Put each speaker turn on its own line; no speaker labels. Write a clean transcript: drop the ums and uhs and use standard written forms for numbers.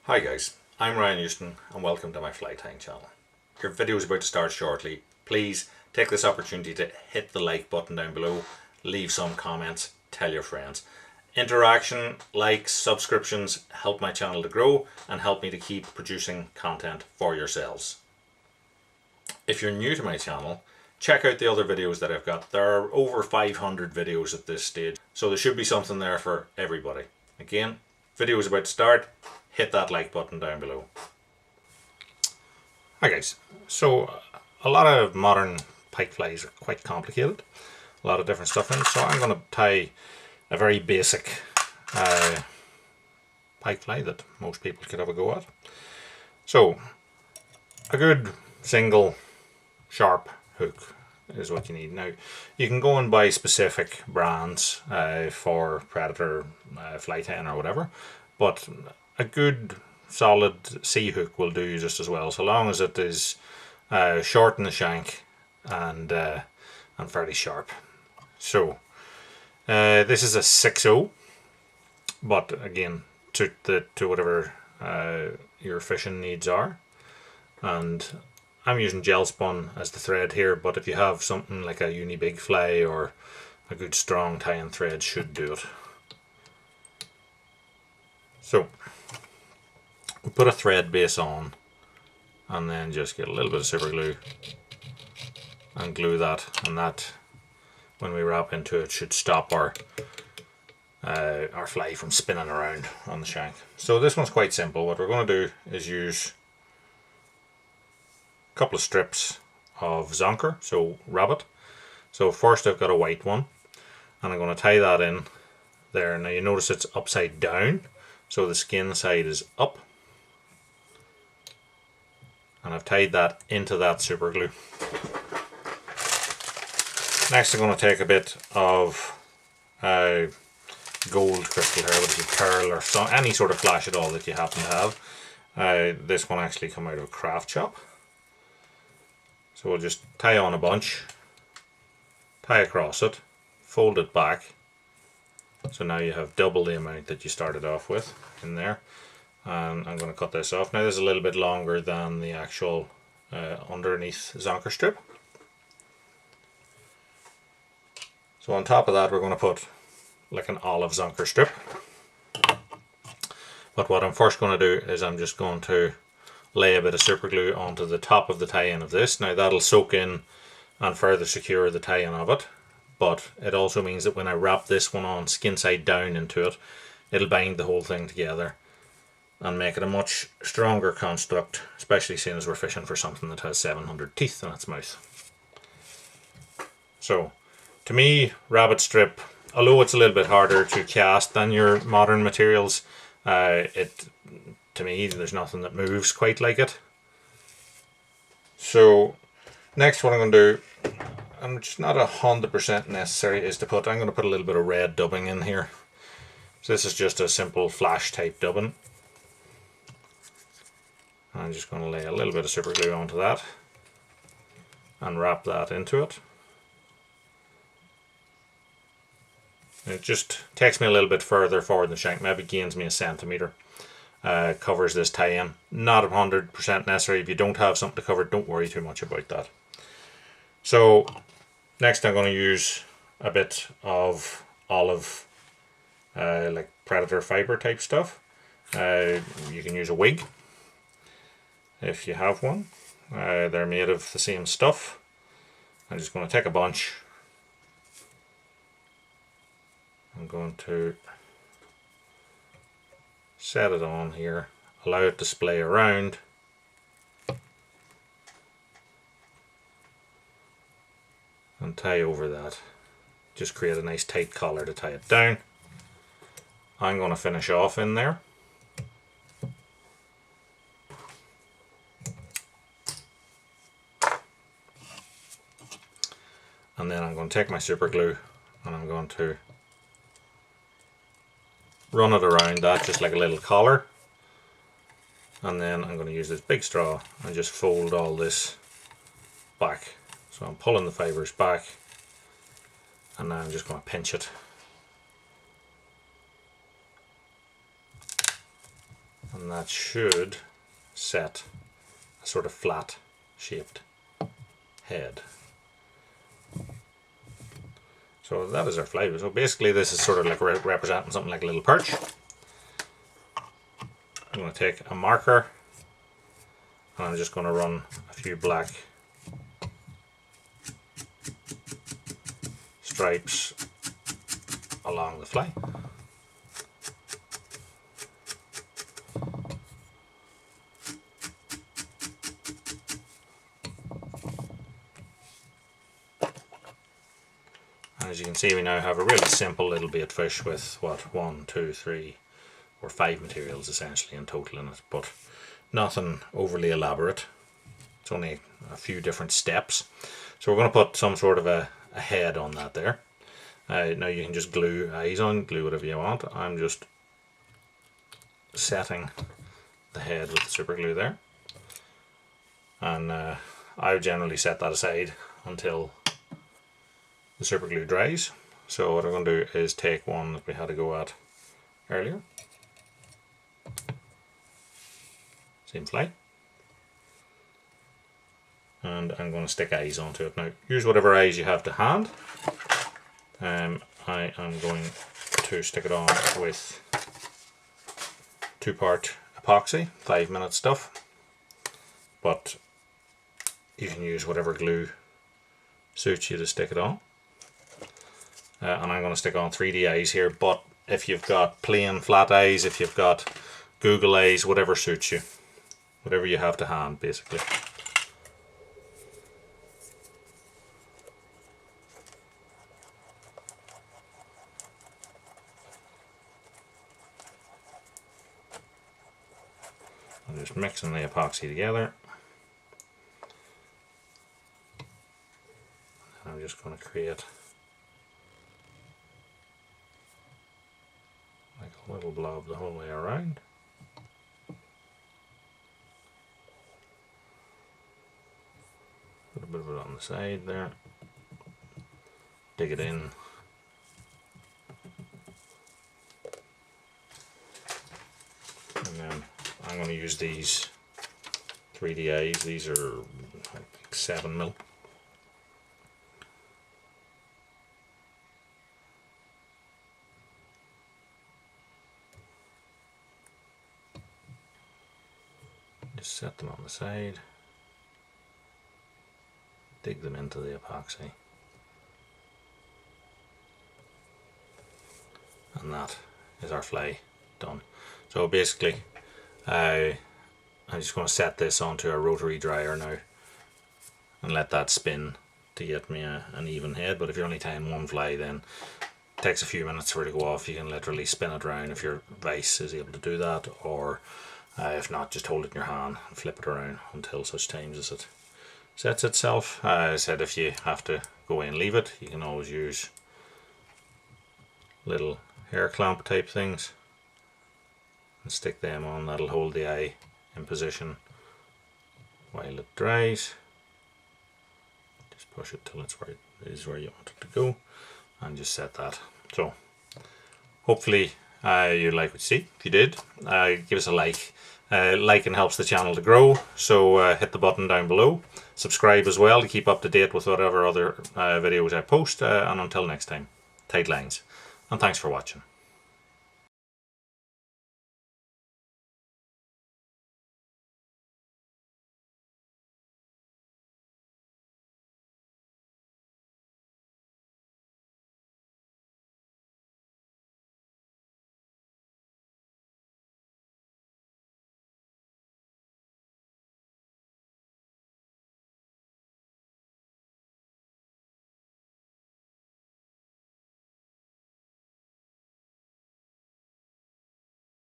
Hi guys, I'm Ryan Houston and welcome to my fly tying channel. Your video is about to start shortly. Please take this opportunity to hit the like button down below, leave some comments, tell your friends. Interaction, likes, subscriptions help my channel to grow and help me to keep producing content for yourselves. If you're new to my channel, check out the other videos that I've got. There are over 500 videos at this stage, so there should be something there for everybody. Again, video is about to start. Hit that like button down below. Hi guys, so a lot of modern pike flies are quite complicated. A lot of different stuff in, so I'm going to tie a very basic pike fly that most people could have a go at. So a good single sharp hook is what you need. Now you can go and buy specific brands for predator fly tying or whatever, but a good solid sea hook will do just as well, so long as it is short in the shank and fairly sharp. So this is a 6/0, but again to whatever your fishing needs are, and I'm using gel spun as the thread here, but if you have something like a uni big fly or a good strong tie-in thread should do it. So we put a thread base on and then just get a little bit of super glue and glue that, and that, when we wrap into it, should stop our fly from spinning around on the shank. So this one's quite simple. What we're going to do is use a couple of strips of zonker, so rabbit. So first I've got a white one and I'm going to tie that in there. Now you notice it's upside down, so the skin side is up, and I've tied that into that super glue. Next I'm going to take a bit of gold crystal here, which is pearl or any sort of flash at all that you happen to have. This one actually come out of a craft shop. So we'll just tie on a bunch, tie across it, fold it back. So now you have double the amount that you started off with in there. And I'm going to cut this off. Now this is a little bit longer than the actual underneath zonker strip. So on top of that we're going to put like an olive zonker strip. But what I'm first going to do is I'm just going to lay a bit of super glue onto the top of the tie-in of this. Now that'll soak in and further secure the tie-in of it, but it also means that when I wrap this one on skin side down into it, it'll bind the whole thing together and make it a much stronger construct, especially seeing as we're fishing for something that has 700 teeth in its mouth. So to me, rabbit strip, although it's a little bit harder to cast than your modern materials, to me there's nothing that moves quite like it. So next what I'm going to do, and it's not 100% necessary, is I'm going to put a little bit of red dubbing in here. So this is just a simple flash type dubbing. I'm just going to lay a little bit of super glue onto that and wrap that into it. It just takes me a little bit further forward in the shank, maybe gains me a centimetre. Covers this tie-in. Not 100% necessary. If you don't have something to cover, don't worry too much about that. So next I'm going to use a bit of olive, like predator fibre type stuff. You can use a wig if you have one. They're made of the same stuff. I'm just going to take a bunch. I'm going to set it on here, allow it to splay around, and tie over that. Just create a nice tight collar to tie it down. I'm going to finish off in there. And then I'm going to take my super glue and I'm going to run it around that just like a little collar, and then I'm going to use this big straw and just fold all this back. So I'm pulling the fibres back and now I'm just going to pinch it and that should set a sort of flat shaped head. So that is our fly. So basically this is sort of like representing something like a little perch. I'm going to take a marker and I'm just going to run a few black stripes along the fly. As you can see, we now have a really simple little bait fish with what, 1, 2, 3 or 5 materials essentially in total in it, but nothing overly elaborate. It's only a few different steps. So we're going to put some sort of a head on that there. Now you can just glue eyes on, glue whatever you want. I'm just setting the head with the super glue there, and I generally set that aside until the super glue dries. So what I'm going to do is take one that we had to go at earlier, same fly, and I'm going to stick eyes onto it. Now use whatever eyes you have to hand. I am going to stick it on with 2-part epoxy, 5-minute stuff, but you can use whatever glue suits you to stick it on. And I'm going to stick on 3D eyes here, but if you've got plain flat eyes, if you've got Google eyes, whatever suits you, whatever you have to hand basically. I'm just mixing the epoxy together. I'm just going to create like a little blob the whole way around. Put a bit of it on the side there. Dig it in. And then I'm going to use these 3D eyes. These are like 7mm. Just set them on the side. Dig them into the epoxy. And that is our fly done. So basically, I'm just going to set this onto a rotary dryer now and let that spin to get me an even head. But if you're only tying one fly, then it takes a few minutes for it to go off. You can literally spin it around if your vise is able to do that, or if not, just hold it in your hand and flip it around until such times as it sets itself. As I said, if you have to go away and leave it, you can always use little hair clamp type things and stick them on. That'll hold the eye in position while it dries. Just push it till it's where it is where you want it to go, and just set that. So hopefully you like what you see. If you did, give us a like. Liking helps the channel to grow, so hit the button down below. Subscribe as well to keep up to date with whatever other videos I post, and until next time, tight lines, and thanks for watching.